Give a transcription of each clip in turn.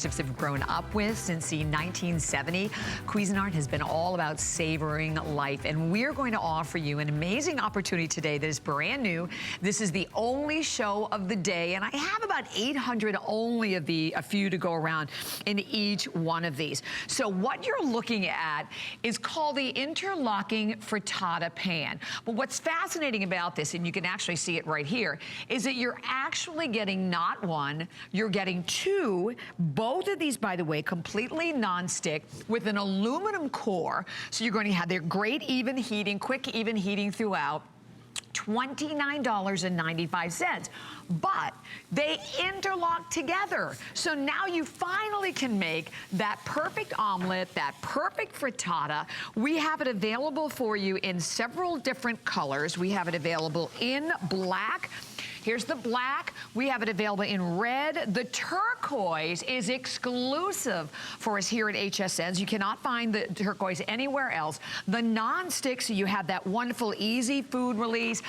have grown up with since the 1970. Cuisinart has been all about savoring life, and we're going to offer you an amazing opportunity today that is brand new. This is the only show of the day, and I have about 800 only of a few to go around in each one of these. So what you're looking at is called the Interlocking Frittata pan. But what's fascinating about this, and you can actually see it right here, is that you're actually getting not one, you're getting two. Both of these, by the way, completely non-stick with an aluminum core. So you're going to have their great even heating, quick even heating throughout. $29.95. But they interlock together. So now you finally can make that perfect omelet, that perfect frittata. We have it available for you in several different colors. We have it available in black. Here's the black. We have it available in red. The turquoise is exclusive for us here at HSN. You cannot find the turquoise anywhere else. The non-stick, so you have that wonderful, easy food release,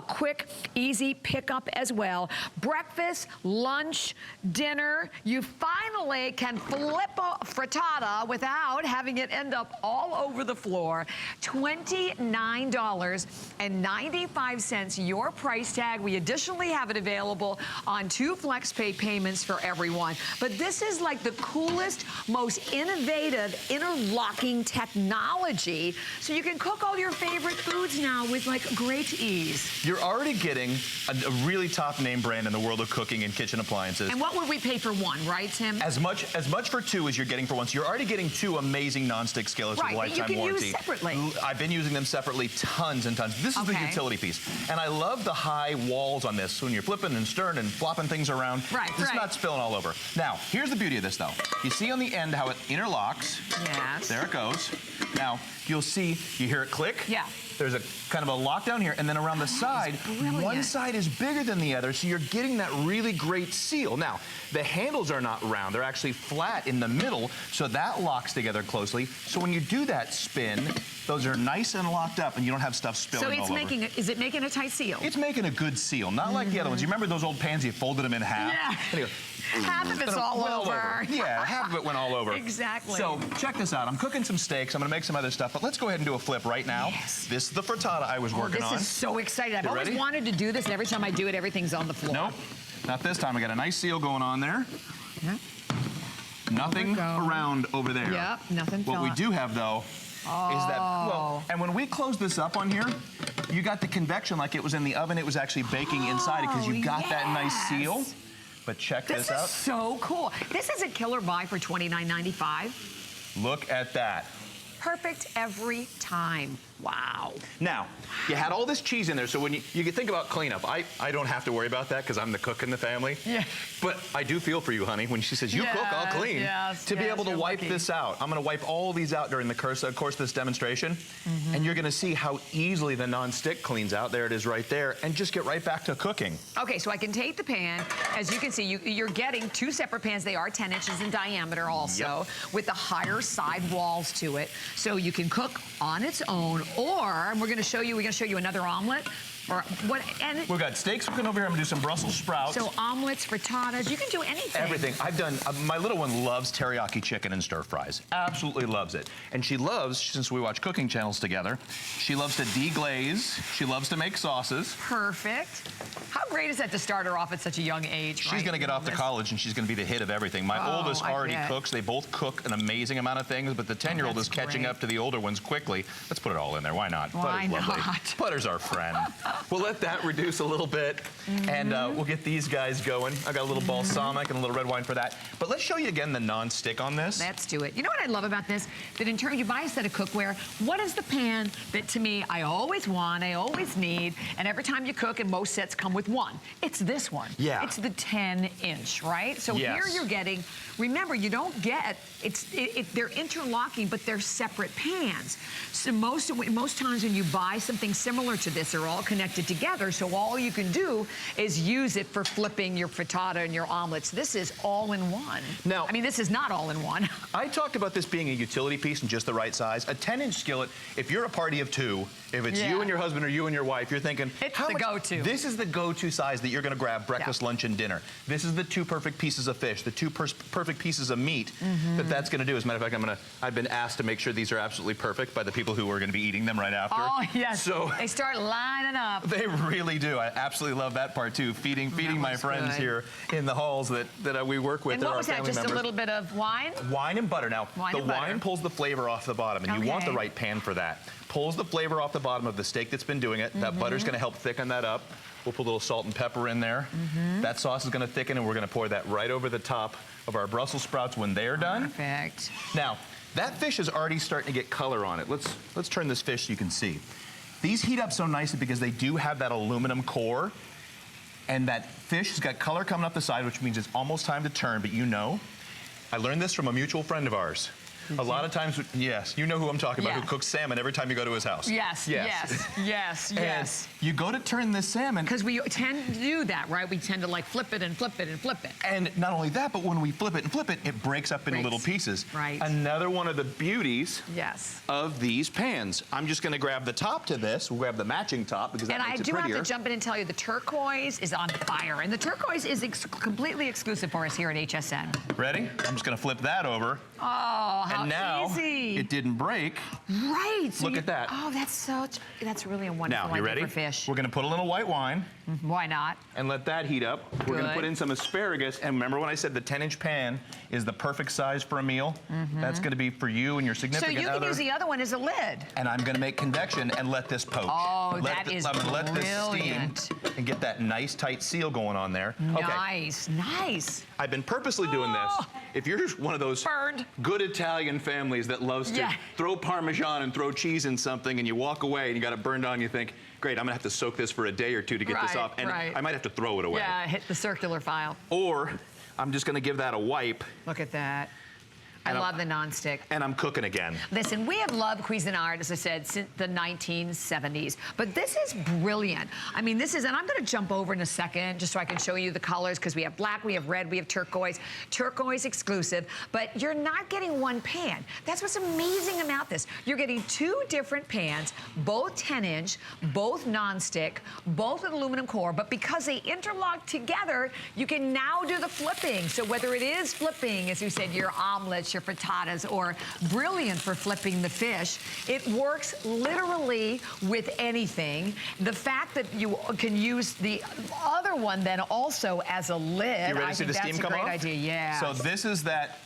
quick, easy pickup as well. Breakfast, lunch, dinner. You finally can flip a frittata without having it end up all over the floor. $29.95, your price tag. We additionally have it available on 2 FlexPay payments for everyone. But this is like the coolest, most innovative interlocking technology. So you can cook all your favorite foods now with like great ease. You're already getting a really top name brand in the world of cooking and kitchen appliances. And what would we pay for one, right, Tim? As much for two as you're getting for one. So you're already getting 2 amazing non-stick skillets with lifetime warranty. Use separately. I've been using them separately tons and tons. This is the utility piece. And I love the high walls on this. When you're flipping and stirring and flopping things around, it's not spilling all over. Now, here's the beauty of this though. You see on the end how it interlocks. Yes. There it goes. Now, you'll see, you hear it click. Yeah. There's a kind of a lock down here, and then around the side, one side is bigger than the other, so you're getting that really great seal. Now, the handles are not round, they're actually flat in the middle, so that locks together closely. So when you do that spin, those are nice and locked up, and you don't have stuff spilling all over. So is it making a tight seal? It's making a good seal, not like the other ones. You remember those old pans, you folded them in half? Yeah. Anyway, half of it's all over. Yeah, half of it went all over. Exactly. So check this out. I'm cooking some steaks. I'm going to make some other stuff, but let's go ahead and do a flip right now. Yes. This is the frittata I was working on. This is so exciting. I've always wanted to do this, and every time I do it, everything's on the floor. Nope, not this time. I got a nice seal going on there. Yeah. Nothing around over there. Yep, nothing. What we do have, though, is that, well, and when we close this up on here, you got the convection like it was in the oven. It was actually baking inside it because you got that nice seal. But check this out. This is so cool. This is a killer buy for $29.95. Look at that. Perfect every time. Wow. Now, you had all this cheese in there, so when you can think about cleanup. I don't have to worry about that because I'm the cook in the family. Yeah. But I do feel for you, honey, when she says, you cook, I'll clean. Yes, to be able to wipe this out. I'm going to wipe all these out during the course of this demonstration. And you're going to see how easily the non-stick cleans out. There it is right there. And just get right back to cooking. Okay, so I can take the pan. As you can see, you're getting 2 separate pans. They are 10 inches in diameter also, with the higher side walls to it. So you can cook on its own. Or we're going to show you another omelet. Or what? And we've got steaks cooking over here. I'm going to do some Brussels sprouts. So omelets, frittatas, you can do anything. Everything. I've done, my little one loves teriyaki chicken and stir fries. Absolutely loves it. And she loves, since we watch cooking channels together, she loves to deglaze. She loves to make sauces. Perfect. How great is that to start her off at such a young age? She's going to get off to college and she's going to be the hit of everything. My oldest already cooks. They both cook an amazing amount of things, but the 10-year-old is catching up to the older ones quickly. Let's put it all in there. Why not? Why Butter's not? Lovely. Butter's our friend. We'll let that reduce a little bit, and we'll get these guys going. I got a little balsamic and a little red wine for that. But let's show you again the non-stick on this. Let's do it. You know what I love about this? That in turn, you buy a set of cookware. What is the pan that, to me, I always want, I always need, and every time you cook, and most sets come with one. It's this one. Yeah. It's the 10-inch, right? So here you're getting, remember, you don't get, they're interlocking, but they're separate pans. So most times when you buy something similar to this, they're all connected connected together, so all you can do is use it for flipping your frittata and your omelets. This is all in one. Now, I mean, this is not all in one. I talked about this being a utility piece and just the right size. A 10-inch skillet, if you're a party of two, if it's you and your husband or you and your wife, you're thinking, it's the go-to. This is the go-to size that you're going to grab breakfast, lunch, and dinner. This is the two perfect pieces of fish, the two perfect pieces of meat that's going to do. As a matter of fact, I've been asked to make sure these are absolutely perfect by the people who are going to be eating them right after. Oh, yes. So they start lining up. They really do. I absolutely love that part, too. Feeding my friends here in the halls that we work with. And what was that, just members. A little bit of wine? Wine and butter. Now, wine pulls the flavor off the bottom, and you want the right pan for that. Pulls the flavor off the bottom of the steak that's been doing it. That butter's going to help thicken that up. We'll put a little salt and pepper in there. That sauce is going to thicken, and we're going to pour that right over the top of our Brussels sprouts when they're done. Perfect. Now, that fish is already starting to get color on it. Let's turn this fish so you can see. These heat up so nicely because they do have that aluminum core, and that fish has got color coming up the side, which means it's almost time to turn, but I learned this from a mutual friend of ours. A lot of times, yes, you know who I'm talking about, who cooks salmon every time you go to his house. Yes. And you go to turn this salmon. Because we tend to do that, right? We tend to like flip it and flip it and flip it. And not only that, but when we flip it and flip it, it breaks up into little pieces. Right. Another one of the beauties of these pans. I'm just going to grab the top to this. We'll grab the matching top because that makes it prettier. And I do have to jump in and tell you the turquoise is on fire. And the turquoise is completely exclusive for us here at HSN. Ready? I'm just going to flip that over. Oh, how easy. It didn't break. Right. So Look at that. Oh, that's really a wonderful idea for fish. We're going to put a little white wine. Why not? And let that heat up. We're going to put in some asparagus. And remember when I said the 10-inch pan is the perfect size for a meal? That's going to be for you and your significant other. So you can use the other one as a lid. And I'm going to make convection and let this poach. Oh, that is brilliant. Let this steam and get that nice tight seal going on there. Nice, nice. I've been purposely doing this. If you're one of those good Italian families that loves to throw Parmesan and throw cheese in something and you walk away and you got it burned on, you think, great, I'm gonna have to soak this for a day or two to get this off, and I might have to throw it away. Yeah, hit the circular file. Or I'm just gonna give that a wipe. Look at that. I love the nonstick. And I'm cooking again. Listen, we have loved Cuisinart, as I said, since the 1970s. But this is brilliant. I mean, this is, and I'm going to jump over in a second just so I can show you the colors, because we have black, we have red, we have turquoise. Turquoise exclusive, but you're not getting one pan. That's what's amazing about this. You're getting two different pans, both 10-inch, both nonstick, both with aluminum core, but because they interlock together, you can now do the flipping. So whether it is flipping, as you said, your omelets, your frittatas, or brilliant for flipping the fish. It works literally with anything. The fact that you can use the other one then also as a lid, I think that's a great idea. Yeah. So this is that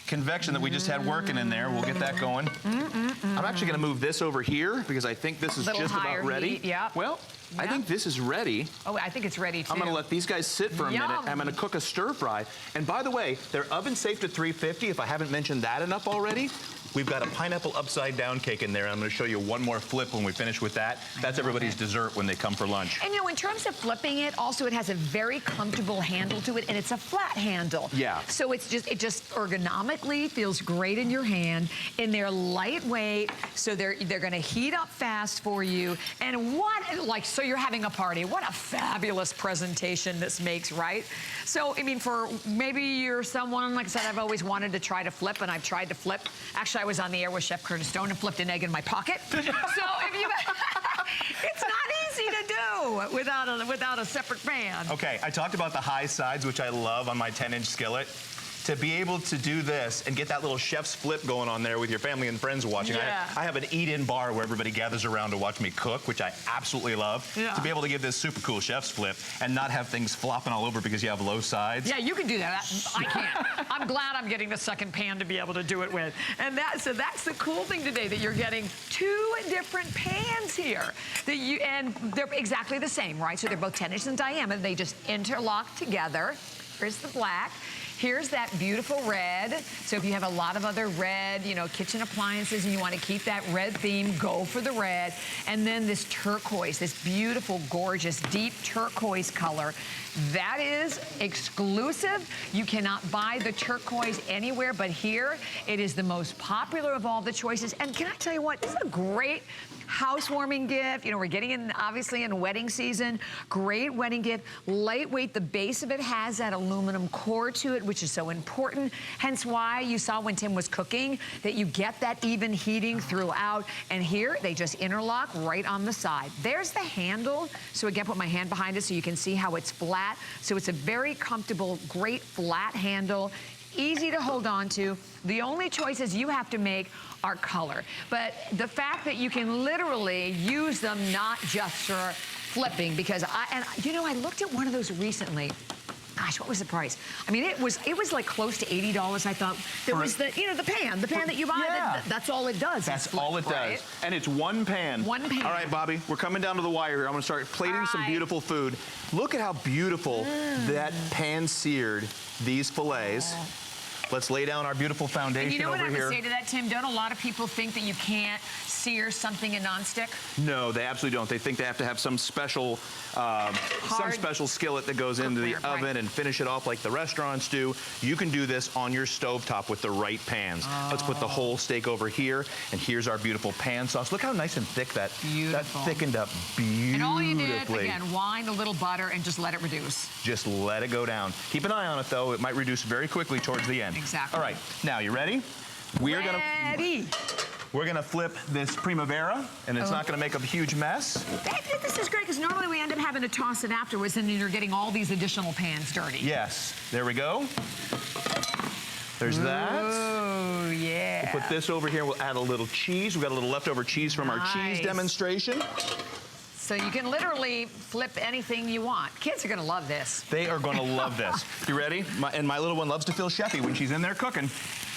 convection that we just had working in there. We'll get that going. I'm actually going to move this over here because I think this is just about ready. Well, I think this is ready. Oh, I think it's ready too. I'm going to let these guys sit for a minute. I'm going to cook a stir fry. And by the way, they're oven safe to 350. If I haven't mentioned that enough already, we've got a pineapple upside down cake in there. I'm going to show you one more flip when we finish with that. That's everybody's dessert when they come for lunch. And you know, in terms of flipping it, also it has a very comfortable handle to it, and it's a flat handle. Yeah. So it just ergonomically feels great in your hand, and they're lightweight, so they're going to heat up fast for you. And so you're having a party. What a fabulous presentation this makes, right? So, I mean, for maybe you're someone, like I said, I've always wanted to try to flip, and I've tried to flip. Actually, I was on the air with Chef Curtis Stone and flipped an egg in my pocket. So if you, it's not easy to do without a separate pan. Okay, I talked about the high sides, which I love on my 10-inch skillet. To be able to do this and get that little chef's flip going on there with your family and friends watching. I have an eat-in bar where everybody gathers around to watch me cook, which I absolutely love. To be able to give this super cool chef's flip and not have things flopping all over because you have low sides. Yeah, you can do that. I can't. I'm glad I'm getting the second pan to be able to do it with. And so that's the cool thing today, that you're getting two different pans here. And they're exactly the same, right? So they're both 10 inches in diameter. They just interlock together. Here's the black. Here's that beautiful red. So if you have a lot of other red, you know, kitchen appliances and you want to keep that red theme, go for the red. And then this turquoise, this beautiful, gorgeous, deep turquoise color. That is exclusive. You cannot buy the turquoise anywhere but here. It is the most popular of all the choices. And can I tell you what, this is a great housewarming gift. You know, we're getting in, obviously, in wedding season. Great wedding gift. Lightweight. The base of it has that aluminum core to it, which is so important. Hence why you saw when Tim was cooking that you get that even heating throughout. And here, they just interlock right on the side. There's the handle. So again, put my hand behind it so you can see how it's flat. So it's a very comfortable, great flat handle. Easy to hold on to. The only choices you have to make are color. But the fact that you can literally use them not just for flipping, because you know, I looked at one of those recently. Gosh, what was the price? I mean, it was like close to $80. I thought there was the, you know, the pan that you buy. Yeah. That's all it does. That's all it does. And it's one pan. One pan. All right, Bobby, we're coming down to the wire here. I'm gonna start plating some beautiful food. Look at how beautiful that pan seared these fillets. Oh. Let's lay down our beautiful foundation over here. And you know what I would say to that, Tim? Don't a lot of people think that you can't sear something in nonstick? No, they absolutely don't. They think they have to have some special skillet that goes into the oven and finish it off like the restaurants do. You can do this on your stovetop with the right pans. Oh. Let's put the whole steak over here, and here's our beautiful pan sauce. Look how nice and thick that thickened up beautifully. And all you did, again, wine a little butter and just let it reduce. Just let it go down. Keep an eye on it, though. It might reduce very quickly towards the end. Exactly. All right, now you ready? We're gonna flip this Primavera, and it's not gonna make a huge mess. This is great, because normally we end up having to toss it afterwards, and then you're getting all these additional pans dirty. Yes, there we go. There's that. Oh, yeah. We'll put this over here. We'll add a little cheese. We've got a little leftover cheese from our cheese demonstration. So you can literally flip anything you want. Kids are gonna love this. They are gonna love this. You ready? My little one loves to feel chefy when she's in there cooking.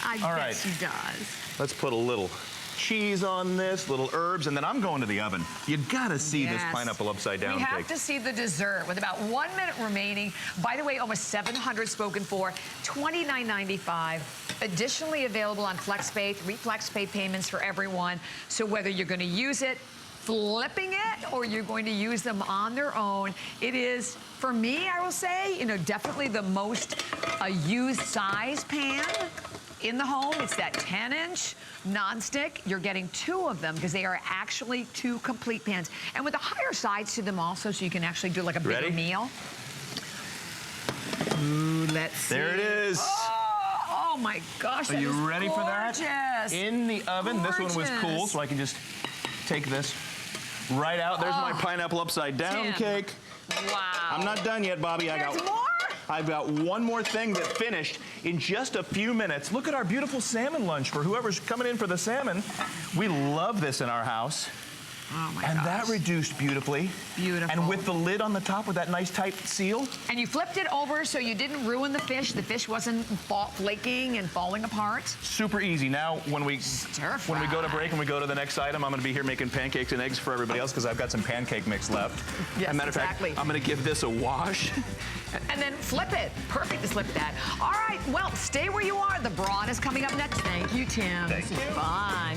I bet she does. Let's put a little cheese on this, little herbs, and then I'm going to the oven. You gotta see this pineapple upside down cake. We have to see the dessert with about 1 minute remaining. By the way, almost 700 spoken for, $29.95. Additionally available on FlexPay, 3 FlexPay payments for everyone. So whether you're gonna use it flipping it or you're going to use them on their own, it is, for me, I will say, you know, definitely the most used size pan in the home. It's that 10-inch nonstick. You're getting 2 of them because they are actually 2 complete pans. And with the higher sides to them also, so you can actually do like a bigger meal. Ooh, let's see. There it is. Oh my gosh, Are you ready for that? In the oven. Gorgeous. This one was cool, so I can just take this right out. There's my pineapple upside down cake. Wow. I'm not done yet, Bobby. I've got one more thing that finished in just a few minutes. Look at our beautiful salmon lunch for whoever's coming in for the salmon. We love this in our house. Oh my gosh. And that reduced beautifully. Beautiful. And with the lid on the top with that nice tight seal. And you flipped it over so you didn't ruin the fish. The fish wasn't flaking and falling apart. Super easy. Now, when we go to break and we go to the next item, I'm going to be here making pancakes and eggs for everybody else because I've got some pancake mix left. Yes, As a matter of fact, I'm going to give this a wash. And then flip it. Perfect to flip that. All right, well, stay where you are. The brawn is coming up next. Thank you, Tim. Thank you. Bye.